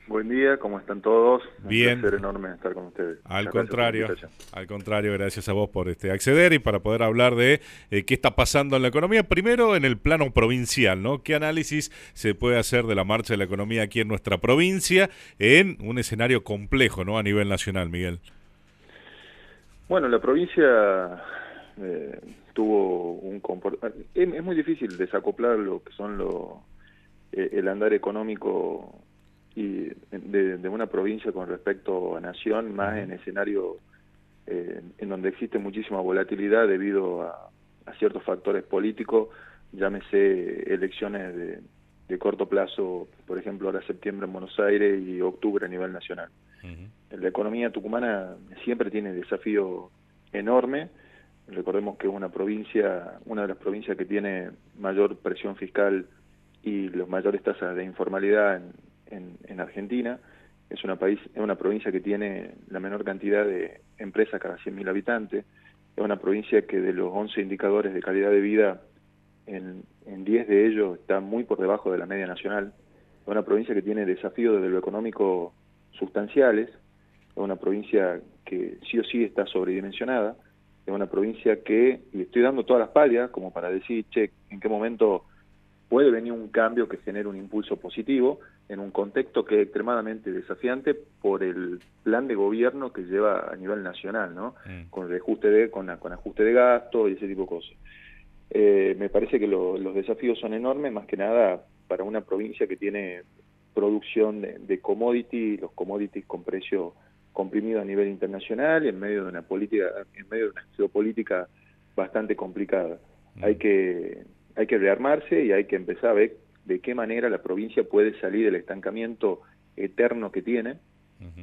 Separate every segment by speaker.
Speaker 1: Buen día, ¿cómo están todos? Un
Speaker 2: Bien,
Speaker 1: placer enorme estar con ustedes.
Speaker 2: al
Speaker 1: Muchas gracias por la
Speaker 2: contrario,
Speaker 1: invitación.
Speaker 2: al contrario, gracias a vos por acceder y para poder hablar de qué está pasando en la economía. Primero, en el plano provincial, ¿no? ¿Qué análisis se puede hacer de la marcha de la economía aquí en nuestra provincia en un escenario complejo, ¿no? A nivel nacional, Miguel.
Speaker 1: Bueno, la provincia eh, tuvo un comportamiento... Es muy difícil desacoplar lo que son el andar económico y de una provincia con respecto a nación, más
Speaker 2: Ujú.
Speaker 1: en escenario en donde existe muchísima volatilidad debido a ciertos factores políticos, llámese elecciones de corto plazo, por ejemplo, ahora septiembre en Buenos Aires y octubre a nivel nacional.
Speaker 2: Ujú.
Speaker 1: La economía tucumana siempre tiene desafíos enormes. Recordemos que es una de las provincias que tiene mayor presión fiscal y las mayores tasas de informalidad en Argentina. Es una provincia que tiene la menor cantidad de empresas cada 100.000 habitantes. Es una provincia que de los 11 indicadores de calidad de vida, en 10 de ellos está muy por debajo de la media nacional. Es una provincia que tiene desafíos desde lo económico sustanciales. Es una provincia que sí o sí está sobredimensionada. Es una provincia que, y estoy dando todas las palias como para decir, che, en qué momento puede venir un cambio que genere un impulso positivo en un contexto que es extremadamente desafiante por el plan de gobierno que lleva a nivel nacional, ¿no?
Speaker 2: Mm.
Speaker 1: Con ajuste de gasto y ese tipo de cosas. Me parece que los desafíos son enormes, más que nada para una provincia que tiene producción de commodity, los commodities con precio comprimido a nivel internacional y en medio de una geopolítica bastante complicada. Hay
Speaker 2: Mm.
Speaker 1: que, hay que rearmarse y hay que empezar a ver de qué manera la provincia puede salir del estancamiento eterno que tiene.
Speaker 2: Ujú.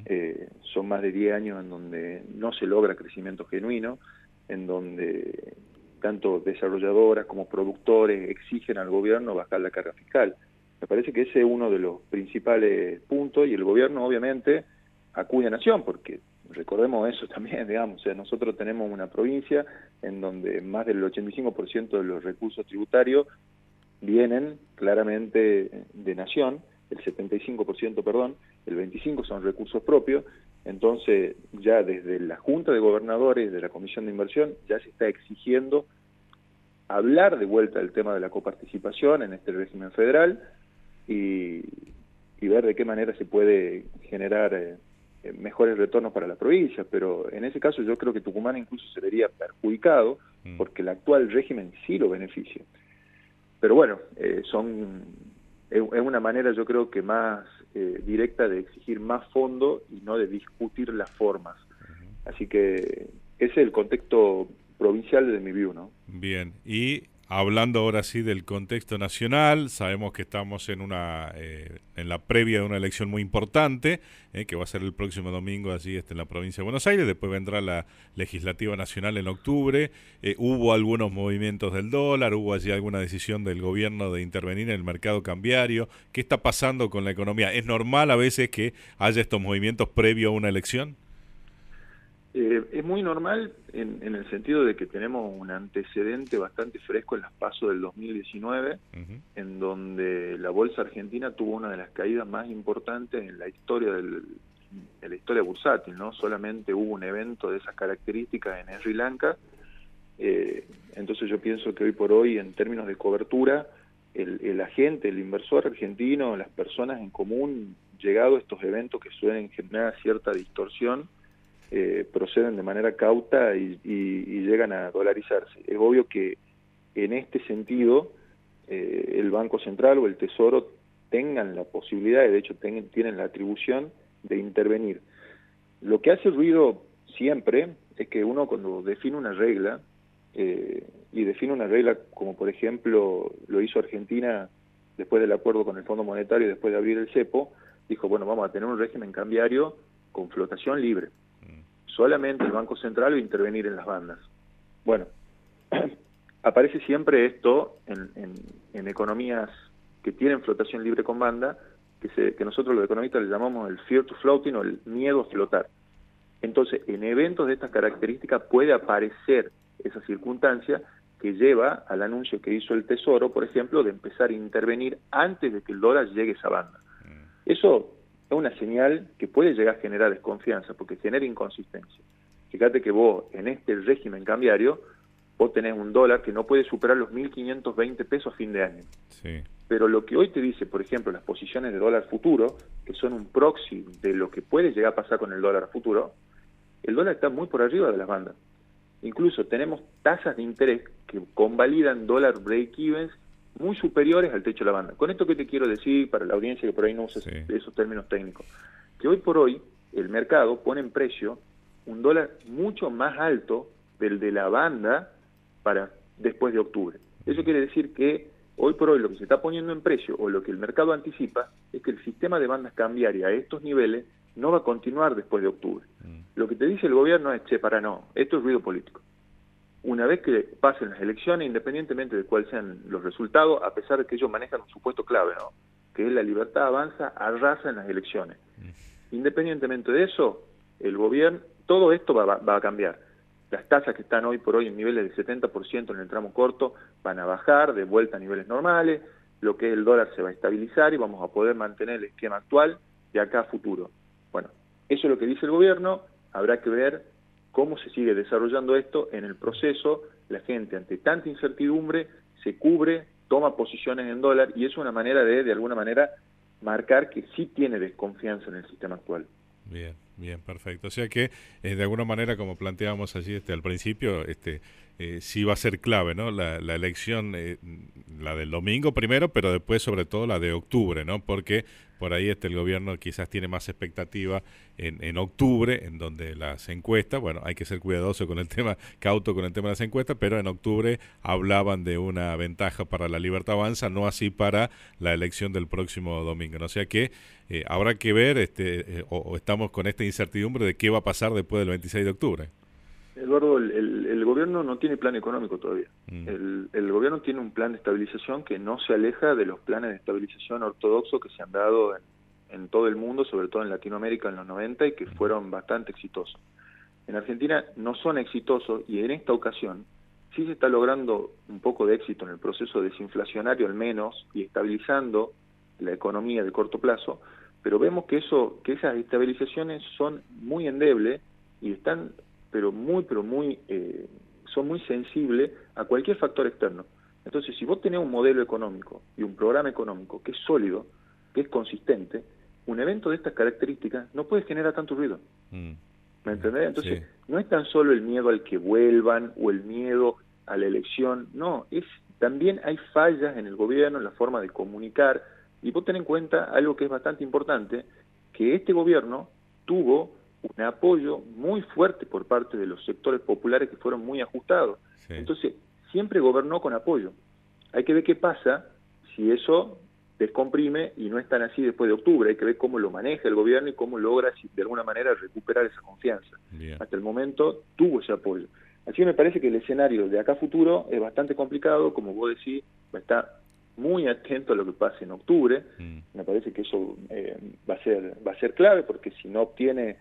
Speaker 1: Son más de 10 años en donde no se logra crecimiento genuino, en donde tanto desarrolladoras como productores exigen al gobierno bajar la carga fiscal. Me parece que ese es uno de los principales puntos y el gobierno obviamente acude a Nación, porque recordemos eso también, digamos, o sea, nosotros tenemos una provincia en donde más del 85% de los recursos tributarios vienen claramente de Nación, el 75%, perdón, el 25% son recursos propios. Entonces ya desde la Junta de Gobernadores, de la Comisión de Inversión, ya se está exigiendo hablar de vuelta del tema de la coparticipación en este régimen federal y, y ver de qué manera se puede generar mejores retornos para la provincia, pero en ese caso yo creo que Tucumán incluso se vería perjudicado
Speaker 2: Mm.
Speaker 1: porque el actual régimen sí lo beneficia. Pero bueno, es una manera yo creo que más directa de exigir más fondo y no de discutir las formas. Así que ese es el contexto provincial de mi view, ¿no?
Speaker 2: Bien, y hablando ahora sí del contexto nacional, sabemos que estamos en la previa de una elección muy importante, que va a ser el próximo domingo allí en la provincia de Buenos Aires, después vendrá la legislativa nacional en octubre. Hubo algunos movimientos del dólar, hubo allí alguna decisión del gobierno de intervenir en el mercado cambiario. ¿Qué está pasando con la economía? ¿Es normal a veces que haya estos movimientos previo a una elección?
Speaker 1: Es muy normal en el sentido de que tenemos un antecedente bastante fresco en las PASO del 2019,
Speaker 2: Ujú.
Speaker 1: en donde la bolsa argentina tuvo una de las caídas más importantes en la historia de la historia bursátil, ¿no? Solamente hubo un evento de esas características en Sri Lanka. Entonces yo pienso que hoy por hoy, en términos de cobertura, el agente, el inversor argentino, las personas en común, llegado a estos eventos que suelen generar cierta distorsión, proceden de manera cauta y llegan a dolarizarse. Es obvio que en este sentido el Banco Central o el Tesoro tengan la posibilidad, y de hecho tienen la atribución de intervenir. Lo que hace ruido siempre es que uno cuando define una regla, y define una regla como por ejemplo lo hizo Argentina después del acuerdo con el Fondo Monetario y después de abrir el cepo, dijo, bueno, vamos a tener un régimen cambiario con flotación libre. Solamente el Banco Central va a intervenir en las bandas. Bueno, aparece siempre esto en economías que tienen flotación libre con banda, que nosotros los economistas le llamamos el fear to floating o el miedo a flotar. Entonces, en eventos de estas características puede aparecer esa circunstancia que lleva al anuncio que hizo el Tesoro, por ejemplo, de empezar a intervenir antes de que el dólar llegue a esa banda. Eso es una señal que puede llegar a generar desconfianza, porque genera inconsistencia. Fíjate que vos, en este régimen cambiario, vos tenés un dólar que no puede superar los 1.520 pesos a fin de año.
Speaker 2: Sí.
Speaker 1: Pero lo que hoy te dice, por ejemplo, las posiciones de dólar futuro, que son un proxy de lo que puede llegar a pasar con el dólar futuro, el dólar está muy por arriba de las bandas. Incluso tenemos tasas de interés que convalidan dólar break-evens muy superiores al techo de la banda. Con esto que te quiero decir, para la audiencia que por ahí no usa esos términos técnicos, que hoy por hoy el mercado pone en precio un dólar mucho más alto del de la banda para después de octubre. Eso quiere decir que hoy por hoy lo que se está poniendo en precio, o lo que el mercado anticipa, es que el sistema de bandas cambiaria a estos niveles no va a continuar después de octubre. Lo que te dice el gobierno es, esto es ruido político. Una vez que pasen las elecciones, independientemente de cuáles sean los resultados, a pesar de que ellos manejan un supuesto clave, ¿no?, que es la libertad avanza, arrasa en las elecciones. Independientemente de eso, el gobierno, todo esto va a cambiar. Las tasas que están hoy por hoy en niveles del 70% en el tramo corto van a bajar de vuelta a niveles normales, lo que es el dólar se va a estabilizar y vamos a poder mantener el esquema actual de acá a futuro. Bueno, eso es lo que dice el gobierno, habrá que ver cómo se sigue desarrollando esto en el proceso. La gente ante tanta incertidumbre se cubre, toma posiciones en dólar y es una manera de alguna manera, marcar que sí tiene desconfianza en el sistema actual.
Speaker 2: Bien, bien, perfecto. O sea que de alguna manera, como planteábamos allí al principio, sí va a ser clave, ¿no? La elección, la del domingo primero, pero después sobre todo la de octubre, ¿no? Porque por ahí el gobierno quizás tiene más expectativa en octubre, en donde las encuestas, bueno, hay que ser cuidadoso con el tema, cauto con el tema de las encuestas, pero en octubre hablaban de una ventaja para la Libertad Avanza, no así para la elección del próximo domingo, ¿no? O sea que habrá que ver, o estamos con esta incertidumbre de qué va a pasar después del 26 de octubre.
Speaker 1: Eduardo, el gobierno no tiene plan económico todavía. El gobierno tiene un plan de estabilización que no se aleja de los planes de estabilización ortodoxos que se han dado en todo el mundo, sobre todo en Latinoamérica en los 90 y que fueron bastante exitosos. En Argentina no son exitosos y en esta ocasión sí se está logrando un poco de éxito en el proceso desinflacionario al menos y estabilizando la economía de corto plazo, pero vemos que esas estabilizaciones son muy endebles y están son muy sensibles a cualquier factor externo. Entonces, si vos tenés un modelo económico y un programa económico que es sólido, que es consistente, un evento de estas características no puede generar tanto ruido. ¿Me entendés? Entonces, no es tan solo el miedo al que vuelvan o el miedo a la elección, no, también hay fallas en el gobierno, en la forma de comunicar, y vos ten en cuenta algo que es bastante importante, que este gobierno tuvo un apoyo muy fuerte por parte de los sectores populares que fueron muy ajustados. Entonces, siempre gobernó con apoyo. Hay que ver qué pasa si eso descomprime y no es tan así después de octubre. Hay que ver cómo lo maneja el gobierno y cómo logra de alguna manera recuperar esa confianza. Hasta el momento tuvo ese apoyo. Así que me parece que el escenario de acá a futuro es bastante complicado, como vos decís, va a estar muy atento a lo que pase en octubre. Me parece que eso va a ser clave, porque si no obtiene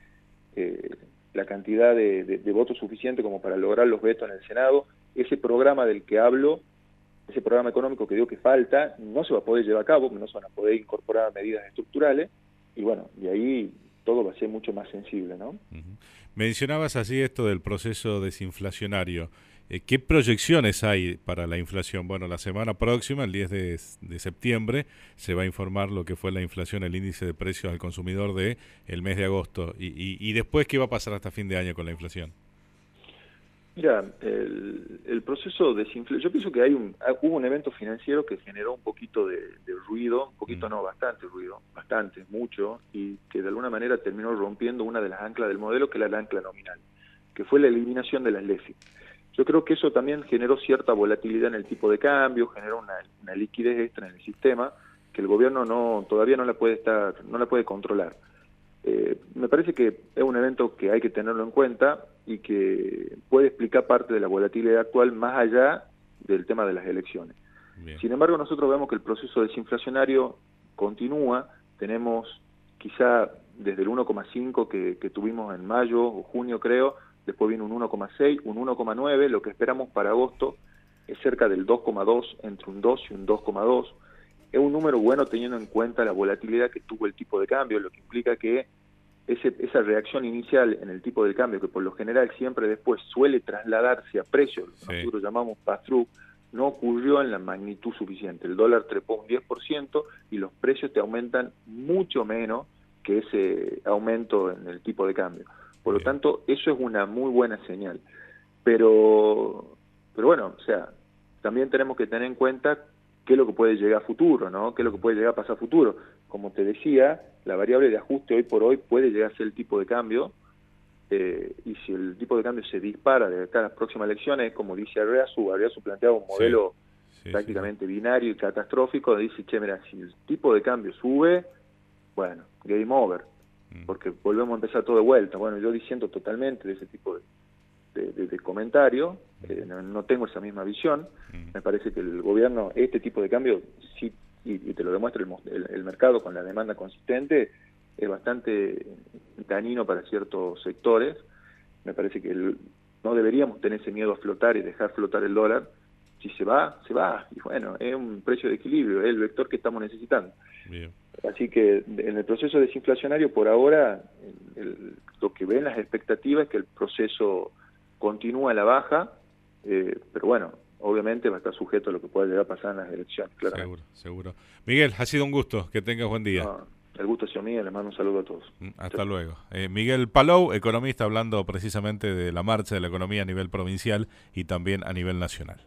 Speaker 1: la cantidad de votos suficiente como para lograr los vetos en el Senado, ese programa del que hablo, ese programa económico que digo que falta, no se va a poder llevar a cabo, no se van a poder incorporar medidas estructurales, y bueno, de ahí todo va a ser mucho más sensible, ¿no?
Speaker 2: Mencionabas así esto del proceso desinflacionario. ¿Qué proyecciones hay para la inflación? Bueno, la semana próxima, el 10 de septiembre, se va a informar lo que fue la inflación, el índice de precios al consumidor de el mes de agosto. ¿Y después qué va a pasar hasta fin de año con la inflación?
Speaker 1: Mira, el proceso de desinflación, yo pienso que hubo un evento financiero que generó un poquito de ruido, un poquito no, bastante ruido, bastante, mucho, y que de alguna manera terminó rompiendo una de las anclas del modelo, que era la ancla nominal, que fue la eliminación de las LEFI. Yo creo que eso también generó cierta volatilidad en el tipo de cambio, generó una liquidez extra en el sistema que el gobierno todavía no la puede controlar. Me parece que es un evento que hay que tenerlo en cuenta y que puede explicar parte de la volatilidad actual más allá del tema de las elecciones. Bien. Sin embargo, nosotros vemos que el proceso desinflacionario continúa. Tenemos quizá desde el 1,5 que tuvimos en mayo o junio, creo, después viene un 1,6, un 1,9, lo que esperamos para agosto es cerca del 2,2, entre un 2 y un 2,2. es un número bueno teniendo en cuenta la volatilidad que tuvo el tipo de cambio, lo que implica que esa reacción inicial en el tipo de cambio, que por lo general siempre después suele trasladarse a precios, lo que nosotros llamamos pass-through, no ocurrió en la magnitud suficiente. El dólar trepó un 10% y los precios te aumentan mucho menos que ese aumento en el tipo de cambio. Por lo tanto, eso es una muy buena señal. Pero bueno, o sea, también tenemos que tener en cuenta qué es lo que puede llegar a futuro, ¿no? Qué es lo que puede llegar a pasar a futuro. Como te decía, la variable de ajuste hoy por hoy puede llegar a ser el tipo de cambio, y si el tipo de cambio se dispara de acá a las próximas elecciones, como dice Arreazu planteaba un modelo prácticamente binario y catastrófico, dice, che, mira, si el tipo de cambio sube, bueno, game over, porque volvemos a empezar todo de vuelta. Bueno, yo diciendo totalmente de ese tipo de comentario, no tengo esa misma visión. Me parece que el gobierno, este tipo de cambio, sí, y te lo demuestra el mercado con la demanda consistente, es bastante dañino para ciertos sectores. Me parece que no deberíamos tener ese miedo a flotar y dejar flotar el dólar. Si se va, se va. Y bueno, es un precio de equilibrio, es el vector que estamos necesitando. Bien. Así que en el proceso desinflacionario, por ahora, lo que ven las expectativas es que el proceso continúa a la baja, pero bueno, obviamente va a estar sujeto a lo que pueda llegar a pasar en las elecciones, claramente.
Speaker 2: Seguro. Miguel, ha sido un gusto, que tengas buen día.
Speaker 1: El gusto es mío, les mando un saludo a todos.
Speaker 2: Hasta luego. Miguel Palou, economista, hablando precisamente de la marcha de la economía a nivel provincial y también a nivel nacional.